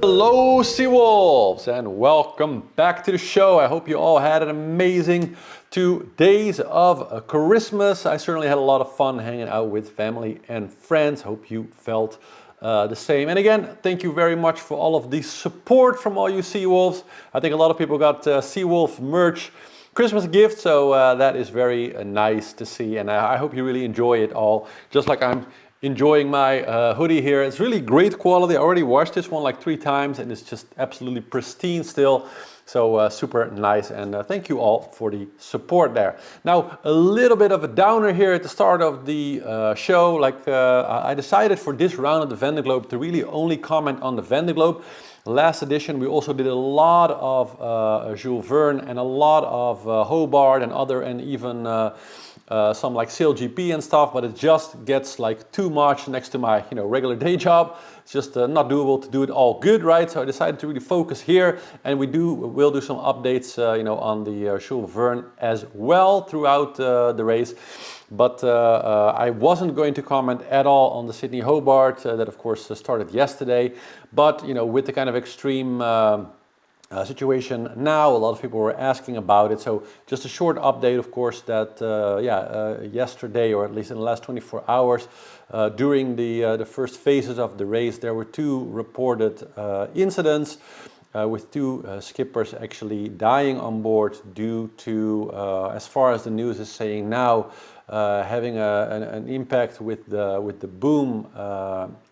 Hello Seawolves and welcome back to the show. I hope you all had an amazing 2 days of Christmas. I certainly had a lot of fun hanging out with family and friends. Hope you felt the same. And again, thank you very much for all of the support from all you Seawolves. I think a lot of people got Seawolf merch Christmas gift, so that is very nice to see, and I hope you really enjoy it all, just like I'm enjoying my hoodie here. It's really great quality. I already washed this one like 3 times and it's just absolutely pristine still. So super nice, and thank you all for the support there. Now, a little bit of a downer here at the start of the show. I decided for this round of the Vendeglobe to really only comment on the Vendeglobe. Last edition we also did a lot of Jules Verne and a lot of Hobart and other, and even some like SailGP and stuff, but it just gets like too much next to my regular day job. It's just not doable to do it all good, right? So I decided to really focus here, and we'll do some updates on the Jules Verne as well throughout the race. But I wasn't going to comment at all on the Sydney Hobart that of course started yesterday, but with the kind of extreme situation now, a lot of people were asking about it. So just a short update, of course, that yesterday, or at least in the last 24 hours, during the first phases of the race, there were 2 reported incidents with 2 skippers actually dying on board due to, as far as the news is saying now, having an impact with the boom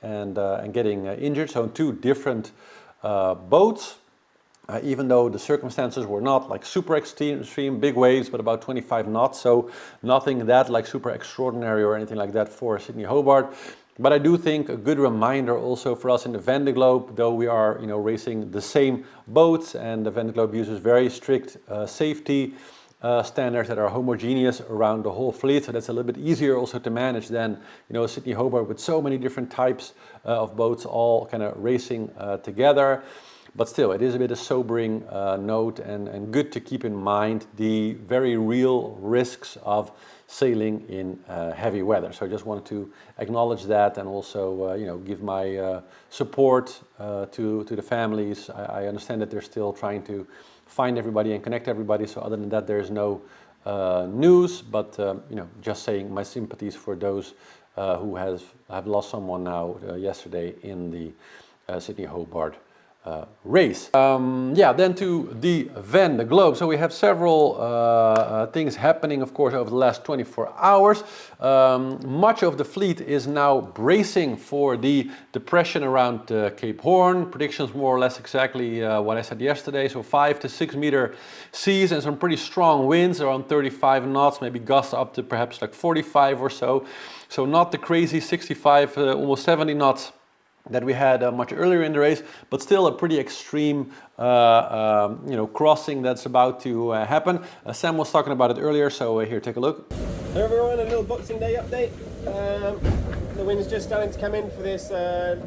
and getting injured. So 2 different boats. Even though the circumstances were not like super extreme big waves, but about 25 knots, so nothing that like super extraordinary or anything like that for Sydney Hobart. But I do think a good reminder also for us in the Vendeglobe, though we are racing the same boats, and the Vendeglobe uses very strict safety standards that are homogeneous around the whole fleet, so that's a little bit easier also to manage than Sydney Hobart with so many different types of boats all kind of racing together. But still, it is a bit of sobering note, and good to keep in mind the very real risks of sailing in heavy weather. So I just wanted to acknowledge that, and also give my support to the families. I understand that they're still trying to find everybody and connect everybody, so other than that there is no news, but just saying my sympathies for those who have lost someone now yesterday in the Sydney Hobart race. Then to the Vendeglobe. So we have several things happening, of course, over the last 24 hours. Much of the fleet is now bracing for the depression around Cape Horn. Predictions more or less exactly what I said yesterday. So 5 to 6 meter seas and some pretty strong winds around 35 knots, maybe gusts up to perhaps like 45 or so. So not the crazy 65, almost 70 knots that we had much earlier in the race, but still a pretty extreme crossing that's about to happen. Sam was talking about it earlier, so here, take a look. Hello everyone, a little Boxing Day update. The wind's just starting to come in for this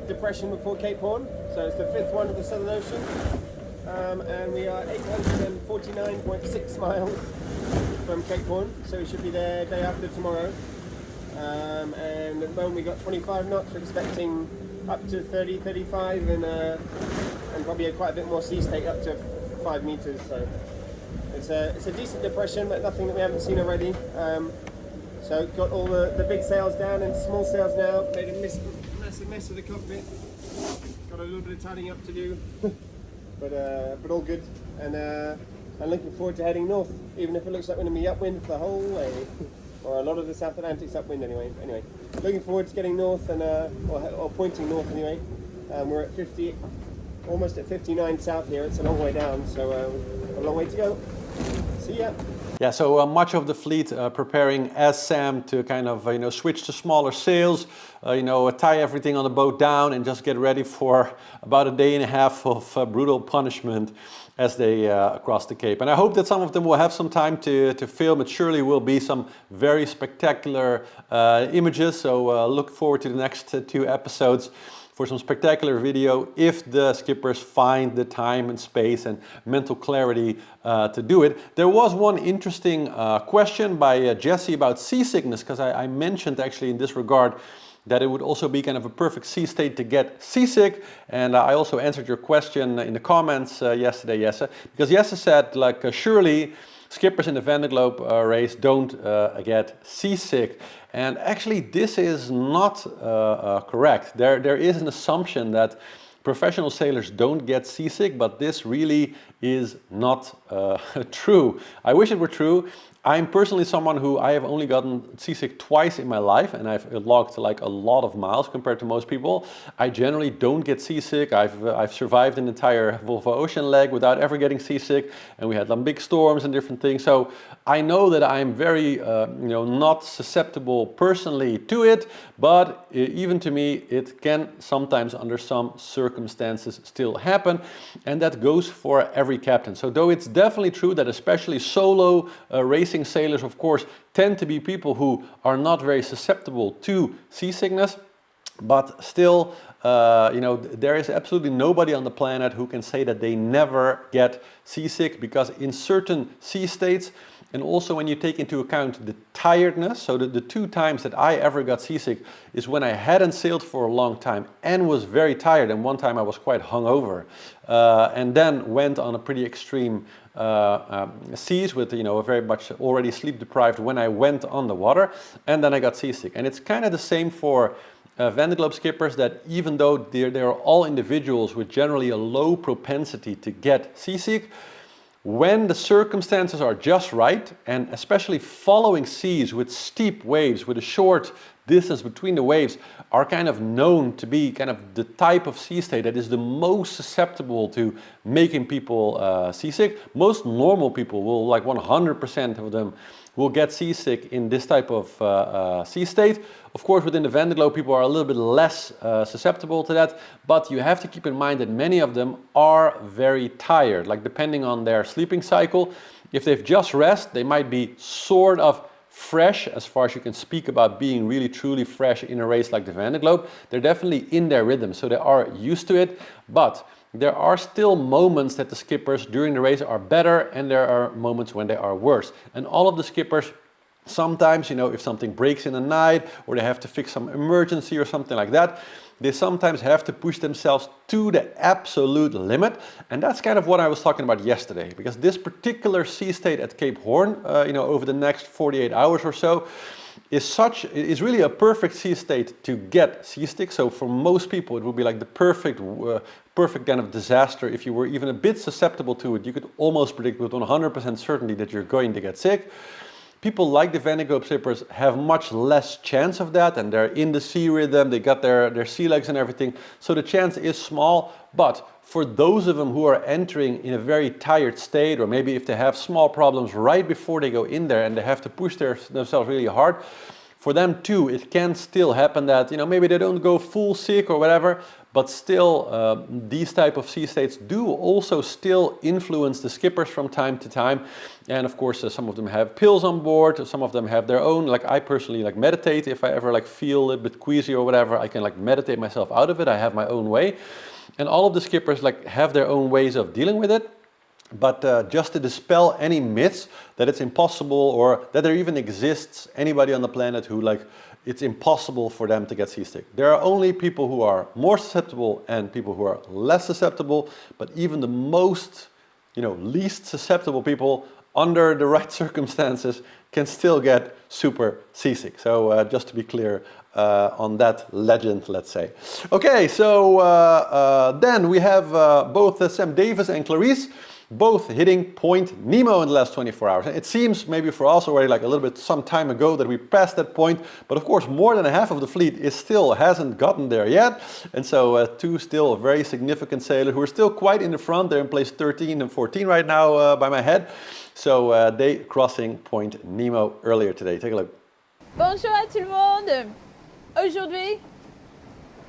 depression before Cape Horn, so it's the 5th one of the Southern Ocean, and we are 849.6 miles from Cape Horn, so we should be there day after tomorrow. And at the moment we got 25 knots, we're expecting up to 30, 35, and probably quite a bit more sea state, up to 5 meters. So it's a decent depression, but nothing that we haven't seen already. So got all the big sails down and small sails now. Made a massive mess of the cockpit. Got a little bit of tidying up to do, but all good. And I'm looking forward to heading north, even if it looks like we're going to be upwind for the whole way. Or a lot of the South Atlantic's upwind anyway. Anyway, looking forward to getting north, and or pointing north anyway. We're at 50, almost at 59 south here. It's a long way down, so a long way to go. See ya. Yeah, so much of the fleet preparing as Sam to kind of switch to smaller sails, tie everything on the boat down and just get ready for about a day and a half of brutal punishment as they cross the Cape. And I hope that some of them will have some time to film. It surely will be some very spectacular images, so look forward to the next 2 episodes for some spectacular video if the skippers find the time and space and mental clarity to do it. There was one interesting question by Jesse about seasickness, because I mentioned actually in this regard that it would also be kind of a perfect sea state to get seasick. And I also answered your question in the comments yesterday, Jesse, because Jesse said, like, surely skippers in the Vendeglobe race don't get seasick. And actually this is not correct. There is an assumption that professional sailors don't get seasick, but this really is not true. I wish it were true. I'm personally someone who I have only gotten seasick twice in my life, and I've logged like a lot of miles compared to most people. I generally don't get seasick. I've survived an entire Volvo Ocean leg without ever getting seasick, and we had some big storms and different things. So I know that I'm very, not susceptible personally to it, but even to me, it can sometimes under some circumstances still happen, and that goes for every captain. So though it's definitely true that especially solo racing sailors, of course, tend to be people who are not very susceptible to seasickness, but still, there is absolutely nobody on the planet who can say that they never get seasick, because in certain sea states, and also when you take into account the tiredness, so the two times that I ever got seasick is when I hadn't sailed for a long time and was very tired, and one time I was quite hungover, and then went on a pretty extreme seas with very much already sleep deprived when I went on the water, and then I got seasick. And it's kind of the same for Vendeglobe skippers, that even though they're all individuals with generally a low propensity to get seasick, when the circumstances are just right, and especially following seas with steep waves, with a short distance between the waves, are kind of known to be kind of the type of sea state that is the most susceptible to making people seasick. Most normal people will, like 100% of them, will get seasick in this type of sea state. Of course, within the Vendeglobe, people are a little bit less susceptible to that, but you have to keep in mind that many of them are very tired, like depending on their sleeping cycle. If they've just rested, they might be sort of fresh, as far as you can speak about being really truly fresh in a race like the Vendeglobe. They're definitely in their rhythm, so they are used to it, but there are still moments that the skippers during the race are better, and there are moments when they are worse. And all of the skippers, sometimes, if something breaks in the night, or they have to fix some emergency or something like that, they sometimes have to push themselves to the absolute limit. And that's kind of what I was talking about yesterday, because this particular sea state at Cape Horn, over the next 48 hours or so, is really a perfect sea state to get seasick. So for most people, it would be like the perfect kind of disaster. If you were even a bit susceptible to it, you could almost predict with 100% certainty that you're going to get sick. People like the Vendeglobe skippers have much less chance of that, and they're in the sea rhythm, they got their sea legs and everything, so the chance is small. But for those of them who are entering in a very tired state, or maybe if they have small problems right before they go in there and they have to push themselves really hard, for them too, it can still happen that, maybe they don't go full sick or whatever, but still these type of sea states do also still influence the skippers from time to time. And of course, some of them have pills on board, some of them have their own, like I personally meditate. If I ever feel a bit queasy or whatever, I can meditate myself out of it. I have my own way. And all of the skippers have their own ways of dealing with it. But just to dispel any myths that it's impossible, or that there even exists anybody on the planet who it's impossible for them to get seasick. There are only people who are more susceptible and people who are less susceptible, but even the most, least susceptible people under the right circumstances can still get super seasick. So just to be clear on that legend, let's say. Okay, so then we have both Sam Davis and Clarice both hitting Point Nemo in the last 24 hours. And it seems maybe for us already a little bit some time ago that we passed that point, but of course more than half of the fleet hasn't gotten there yet. And so two still very significant sailors who are still quite in the front. They're in place 13 and 14 right now by my head. So they crossing Point Nemo earlier today. Take a look. Bonjour à tout le monde. Aujourd'hui,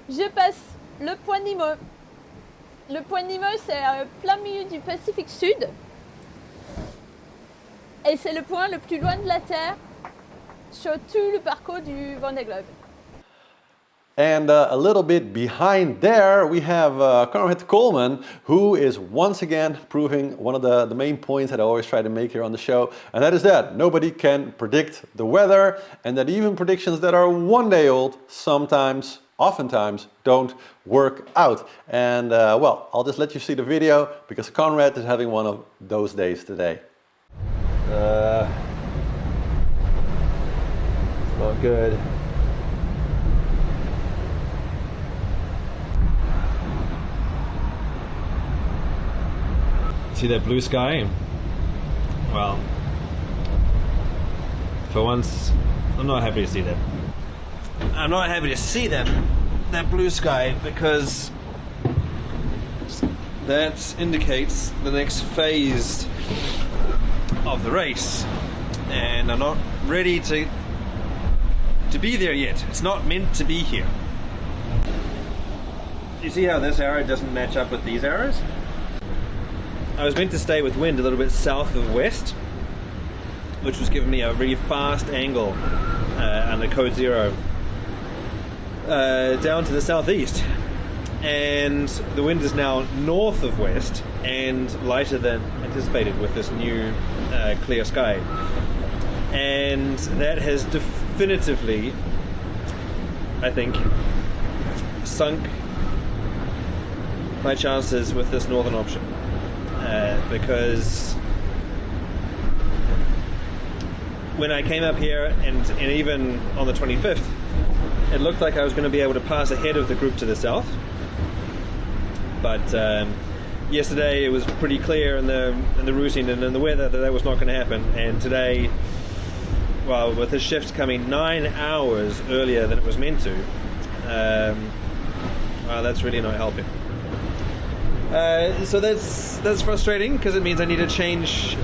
je passe le Point Nemo. Le Point Nemo, c'est plein milieu du Pacifique Sud. Et c'est le point le plus loin de la Terre sur tout le parcours du Vendée Globe. And a little bit behind there, we have Conrad Coleman, who is once again proving one of the main points that I always try to make here on the show, and that is that nobody can predict the weather, and that even predictions that are one day old sometimes, oftentimes, don't work out. And well, I'll just let you see the video because Conrad is having one of those days today. It's not good. See that blue sky? Well, for once, I'm not happy to see that. I'm not happy to see that blue sky because that indicates the next phase of the race, and I'm not ready to be there yet. It's not meant to be here. You see how this arrow doesn't match up with these arrows? I was meant to stay with wind a little bit south of west, which was giving me a really fast angle under code 0 down to the southeast, and the wind is now north of west and lighter than anticipated with this new clear sky, and that has definitively, I think, sunk my chances with this northern option. Because when I came up here, and even on the 25th, it looked like I was going to be able to pass ahead of the group to the south. But yesterday it was pretty clear in the routing and in the weather that was not going to happen. And today, well, with the shift coming 9 hours earlier than it was meant to, well, that's really not helping. So that's frustrating because it means I need to change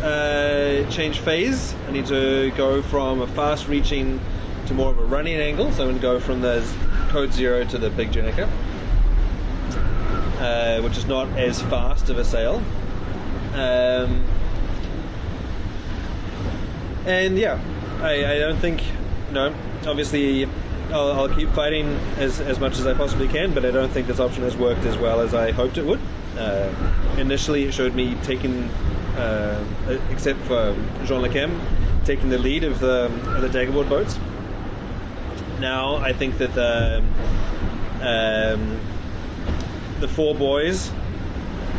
phase. I need to go from a fast reaching to more of a running angle. So I'm going to go from the code 0 to the big Jenica, which is not as fast of a sail. And yeah, I don't think, obviously I'll keep fighting as much as I possibly can, but I don't think this option has worked as well as I hoped it would. Initially, it showed me taking, except for Jean Lechem, taking the lead of the daggerboard boats. Now I think that the four boys,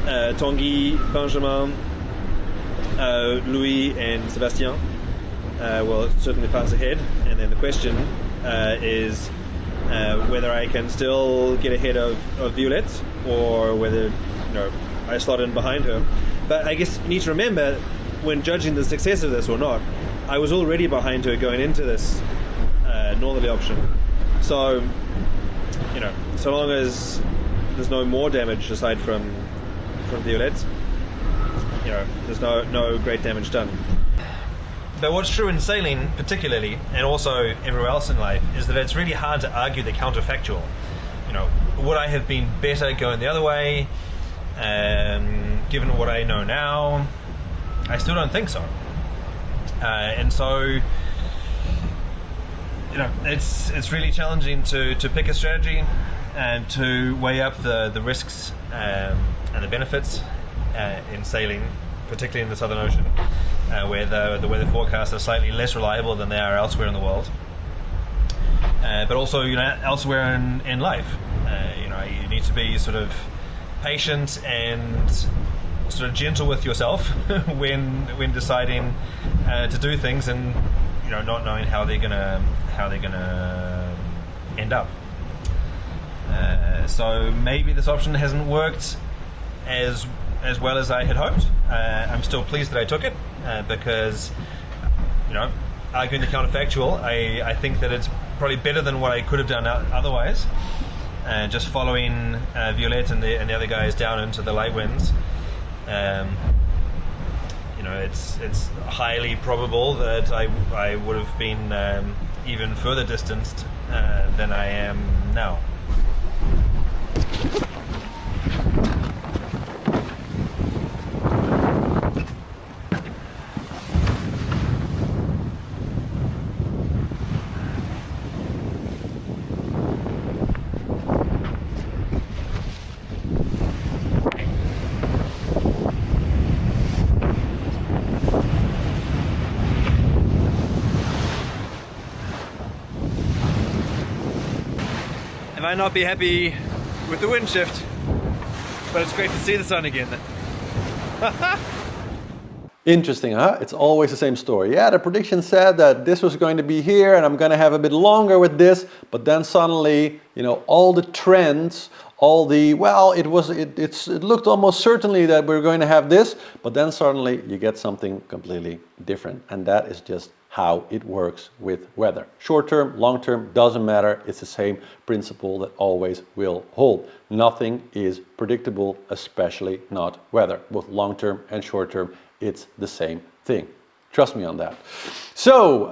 Tanguy, Benjamin, Louis, and Sébastien, will certainly pass ahead. And then the question is whether I can still get ahead of Violette, or whether I slot in behind her. But I guess you need to remember, when judging the success of this or not, I was already behind her going into this northerly option. So, so long as there's no more damage aside from Violette, there's no great damage done. But what's true in sailing particularly, and also everywhere else in life, is that it's really hard to argue the counterfactual. Would I have been better going the other way? Given what I know now, I still don't think so. And so, it's really challenging to pick a strategy and to weigh up the risks and the benefits in sailing, particularly in the Southern Ocean, where the weather forecasts are slightly less reliable than they are elsewhere in the world. But also, elsewhere in life, you need to be sort of patient and sort of gentle with yourself when deciding to do things, and not knowing how they're gonna end up. So maybe this option hasn't worked as well as I had hoped. I'm still pleased that I took it because arguing the counterfactual, I think that it's probably better than what I could have done otherwise. Just following Violette and the other guys down into the light winds, it's highly probable that I would have been even further distanced than I am now. might not be happy with the wind shift, but it's great to see the sun again. Interesting, huh? It's always the same story. Yeah, the prediction said that this was going to be here and I'm going to have a bit longer with this, but then suddenly, you know, all the trends, all the, well, it looked almost certainly that we're going to have this, but then suddenly you get something completely different. And that is just how it works with weather. Short term, long term, doesn't matter. It's the same principle that always will hold. Nothing is predictable, especially not weather. Both long term and short term, it's the same thing. Trust me on that. So,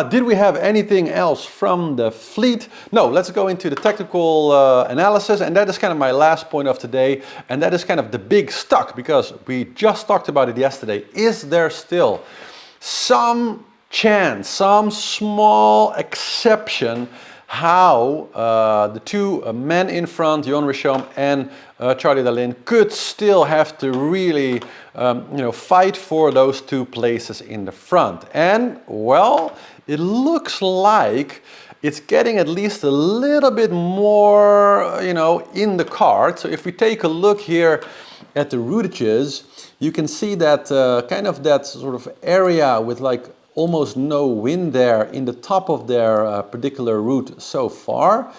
did we have anything else from the fleet? No, let's go into the technical analysis, and that is kind of my last point of today, and that is kind of the big stuck, because we just talked about it yesterday. Is there still some chance, some small exception how the two men in front, Jon Richomme and Charlie Dalin, could still have to really fight for those two places in the front? And well, it looks like it's getting at least a little bit more in the card. So if we take a look here at the routages, you can see that kind of that sort of area with like almost no wind there in the top of their particular route so far.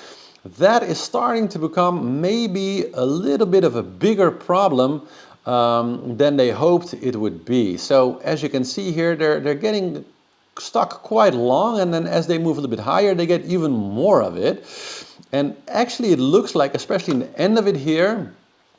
That is starting to become maybe a little bit of a bigger problem than they hoped it would be. So as you can see here, they're getting stuck quite long, and then as they move a little bit higher, they get even more of it. And actually it looks like, especially in the end of it here,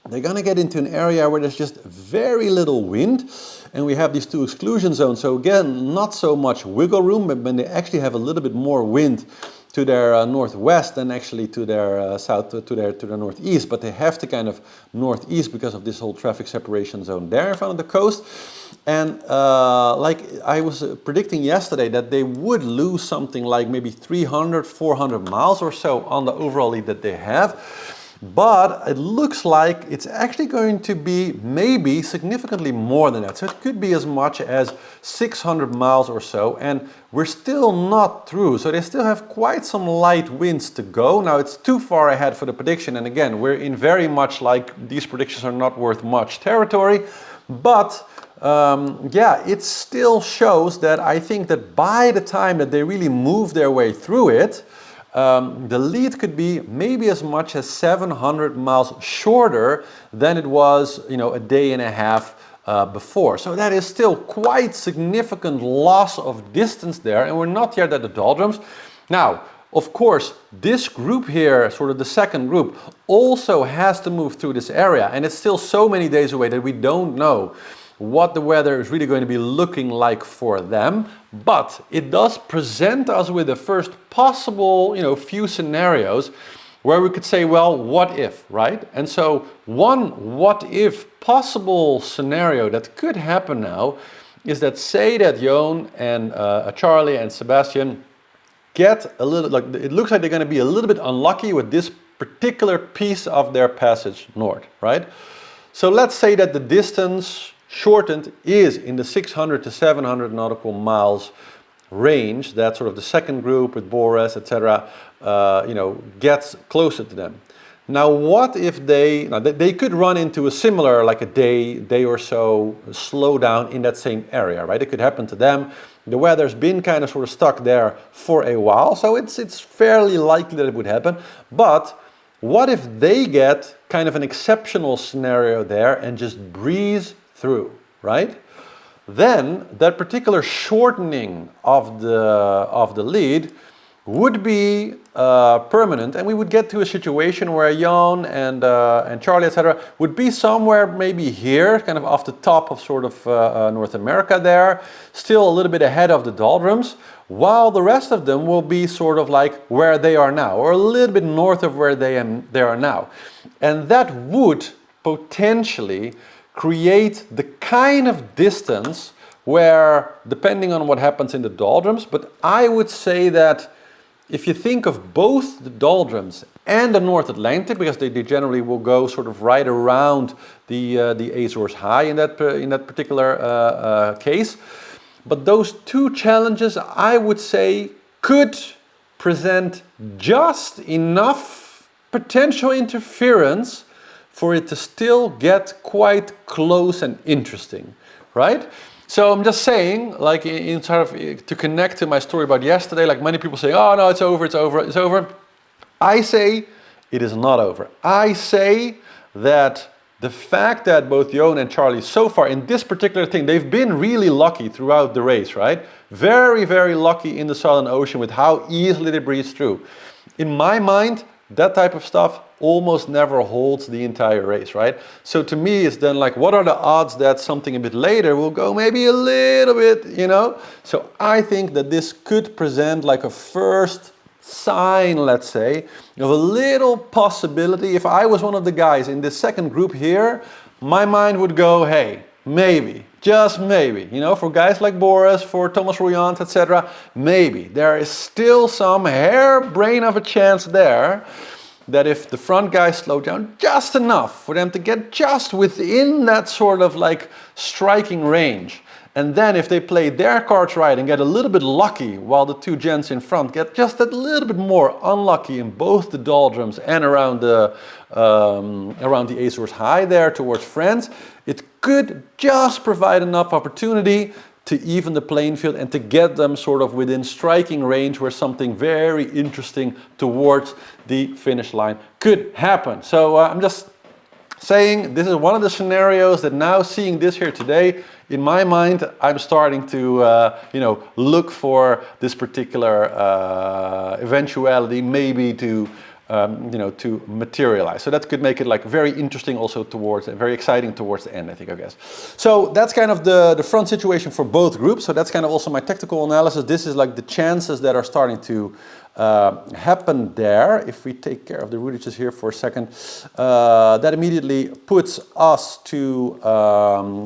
they're going to get into an area where there's just very little wind, and we have these two exclusion zones. So again, not so much wiggle room, but when they actually have a little bit more wind to their northwest than actually to their south, to their northeast. But they have to kind of northeast because of this whole traffic separation zone there in front of the coast. And like I was predicting yesterday, that they would lose something like maybe 300, 400 miles or so on the overall lead that they have. But it looks like it's actually going to be maybe significantly more than that. So it could be as much as 600 miles or so, and we're still not through. So they still have quite some light winds to go. Now it's too far ahead for the prediction, and again, we're in very much like these predictions are not worth much territory. But yeah, it still shows that I think that by the time that they really move their way through it, the lead could be maybe as much as 700 miles shorter than it was, a day and a half before. So that is still quite significant loss of distance there, and we're not yet at the doldrums. Now, of course, this group here, sort of the second group, also has to move through this area, and it's still so many days away that we don't know what the weather is really going to be looking like for them. But it does present us with the first possible, few scenarios where we could say, well, what if, right? And so one what if possible scenario that could happen now is that, say that Jon and Charlie and Sebastian get a little, like it looks like they're going to be a little bit unlucky with this particular piece of their passage north, right? So let's say that the distance shortened is in the 600 to 700 nautical miles range. That's sort of the second group with Boris, etc. Gets closer to them. Now, what if they could run into a similar, like a day or so slowdown in that same area, right? It could happen to them. The weather's been kind of sort of stuck there for a while, so it's fairly likely that it would happen. But what if they get kind of an exceptional scenario there and just breeze through, right? Then that particular shortening of the lead would be permanent, and we would get to a situation where Jon and Charlie, etc., would be somewhere maybe here, kind of off the top of sort of North America there, still a little bit ahead of the doldrums, while the rest of them will be sort of like where they are now, or a little bit north of where they are now. And that would potentially create the kind of distance where, depending on what happens in the doldrums, but I would say that if you think of both the doldrums and the North Atlantic, because they generally will go sort of right around the Azores High in that particular case, but those two challenges, I would say, could present just enough potential interference for it to still get quite close and interesting, right? So I'm just saying, like in sort of to connect to my story about yesterday, like many people say, oh no, it's over, it's over, it's over. I say it is not over. I say that the fact that both Johan and Charlie so far in this particular thing, they've been really lucky throughout the race, right? Very, very lucky in the Southern Ocean with how easily they breeze through. In my mind, that type of stuff almost never holds the entire race, right? So to me, it's then like, what are the odds that something a bit later will go maybe a little bit, you know? So I think that this could present like a first sign, let's say, of a little possibility. If I was one of the guys in this second group here, my mind would go, hey, maybe, just maybe, you know, for guys like Boris, for Thomas Ruyant, etc., maybe there is still some hairbrain of a chance there that if the front guys slow down just enough for them to get just within that sort of like striking range, and then if they play their cards right and get a little bit lucky while the two gents in front get just a little bit more unlucky in both the doldrums and around the Azores High there towards France, it could just provide enough opportunity to even the playing field and to get them sort of within striking range where something very interesting towards the finish line could happen. So I'm just saying this is one of the scenarios that now seeing this here today, in my mind, I'm starting to you know, look for this particular eventuality maybe to you know, to materialize. So that could make it like very interesting also towards, very exciting towards the end, I think, I guess. So that's kind of the front situation for both groups. So that's kind of also my tactical analysis. This is like the chances that are starting to happen there. If we take care of the routages here for a second, that immediately puts us to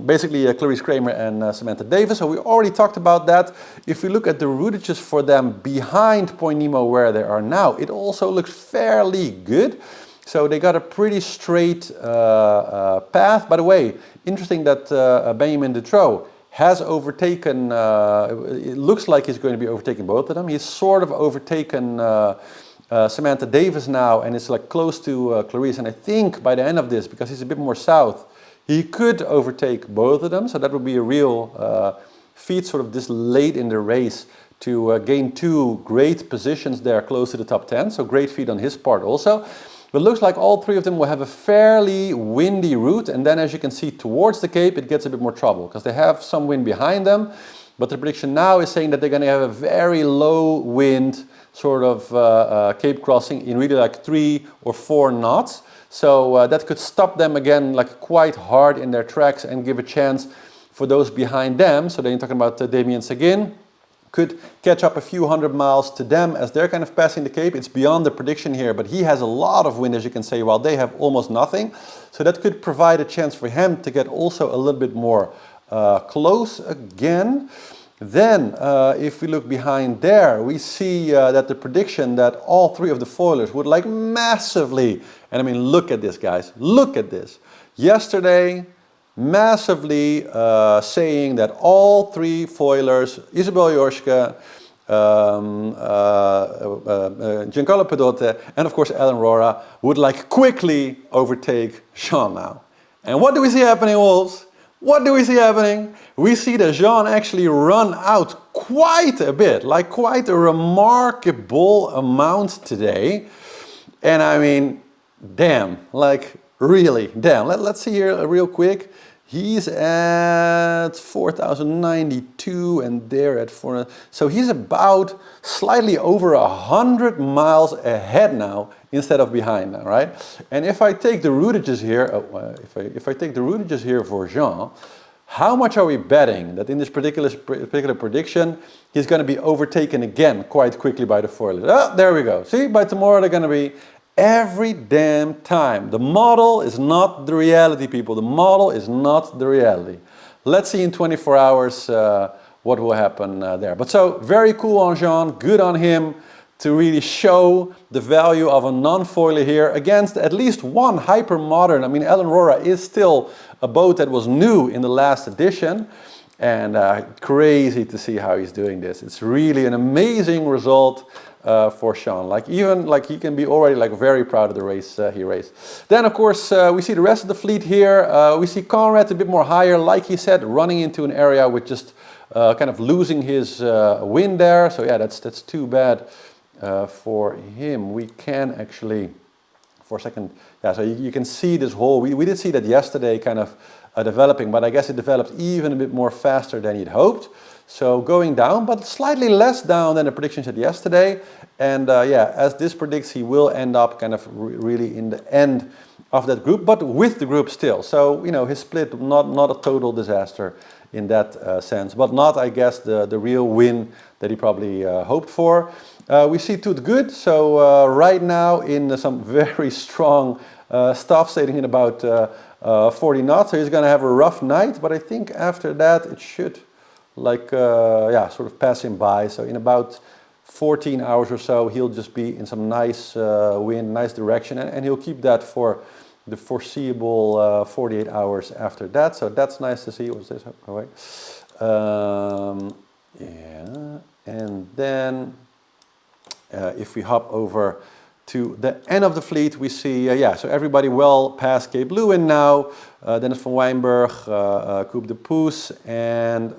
basically Clarice Kramer and Samantha Davis. So we already talked about that. If we look at the routages for them behind Point Nemo where they are now, it also looks fairly good. So they got a pretty straight path. By the way, interesting that Benjamin Dutroux has overtaken, it looks like he's going to be overtaking both of them. He's sort of overtaken Samantha Davis now, and it's like close to Clarice. And I think by the end of this, because he's a bit more south, he could overtake both of them. So that would be a real feat sort of this late in the race to gain two great positions there close to the top 10. So great feat on his part also. But it looks like all three of them will have a fairly windy route, and then as you can see towards the Cape it gets a bit more trouble because they have some wind behind them, but the prediction now is saying that they're going to have a very low wind sort of Cape crossing in really like 3 or 4 knots. So that could stop them again like quite hard in their tracks and give a chance for those behind them. So then you're talking about Damien Seguin, could catch up a few hundred miles to them as they're kind of passing the Cape. It's beyond the prediction here, but he has a lot of wind, as you can say, while they have almost nothing. So that could provide a chance for him to get also a little bit more close again. Then, if we look behind there, we see that the prediction that all three of the foilers would like massively, and I mean, look at this, guys, look at this. Yesterday, massively saying that all three foilers, Isabel Joschke, Giancarlo Pedote, and of course Ellen Rora, would like quickly overtake Jean now. And what do we see happening, Wolves? What do we see happening? We see that Jean actually run out quite a bit, like quite a remarkable amount today. And I mean, damn, like really, damn. Let's see here real quick. He's at 4,092 and they're at 400. So he's about slightly over 100 miles ahead now instead of behind now, right? And if I take the routages here, if I take the routages here for Jean, how much are we betting that in this particular prediction he's going to be overtaken again quite quickly by the foilers? Oh, there we go. See, by tomorrow they're going to be every damn time. The model is not the reality, people. The model is not the reality. Let's see in 24 hours what will happen there. But so, very cool on Jean, good on him to really show the value of a non-foiler here against at least one hyper-modern. I mean, Ellen Rora is still a boat that was new in the last edition. And crazy to see how he's doing this. It's really an amazing result for Sean. Like even like he can be already like very proud of the race he raced. Then of course we see the rest of the fleet here. We see Conrad a bit more higher, like he said, running into an area with just kind of losing his wind there. So yeah, that's too bad for him. We can actually, for a second, yeah. So you can see this whole. We did see that yesterday, kind of developing, but I guess it developed even a bit more faster than he'd hoped. So going down, but slightly less down than the prediction said yesterday. And yeah, as this predicts, he will end up kind of really in the end of that group, but with the group still. So, you know, his split, not a total disaster in that sense, but not, I guess, the real win that he probably hoped for. We see Toot Good. So right now in some very strong stuff, sailing in about 40 knots. So he's going to have a rough night, but I think after that it should like yeah, sort of pass him by. So in about 14 hours or so he'll just be in some nice wind, nice direction, and he'll keep that for the foreseeable 48 hours after that. So that's nice to see. What's this? Oh, wait. Yeah, and then if we hop over to the end of the fleet, we see, yeah, so everybody well past Cape Lewin now. Dennis van Wijnberg, Coupe de Poes, and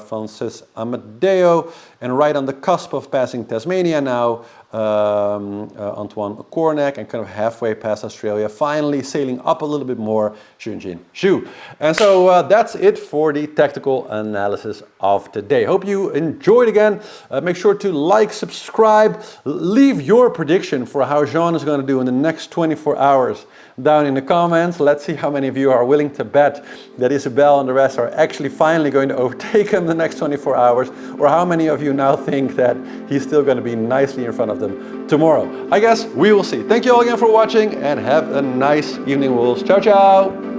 Francis Amadeo. And right on the cusp of passing Tasmania now, Antoine Cornac, and kind of halfway past Australia, finally sailing up a little bit more, Junjin Zhu. And so that's it for the tactical analysis of today. Hope you enjoyed again. Make sure to like, subscribe, leave your prediction for how Jean is going to do in the next 24 hours down in the comments. Let's see how many of you are willing to bet that Isabel and the rest are actually finally going to overtake him the next 24 hours, or how many of you now think that he's still going to be nicely in front of them tomorrow. I guess we will see. Thank you all again for watching, and have a nice evening, Wolves. Ciao, ciao!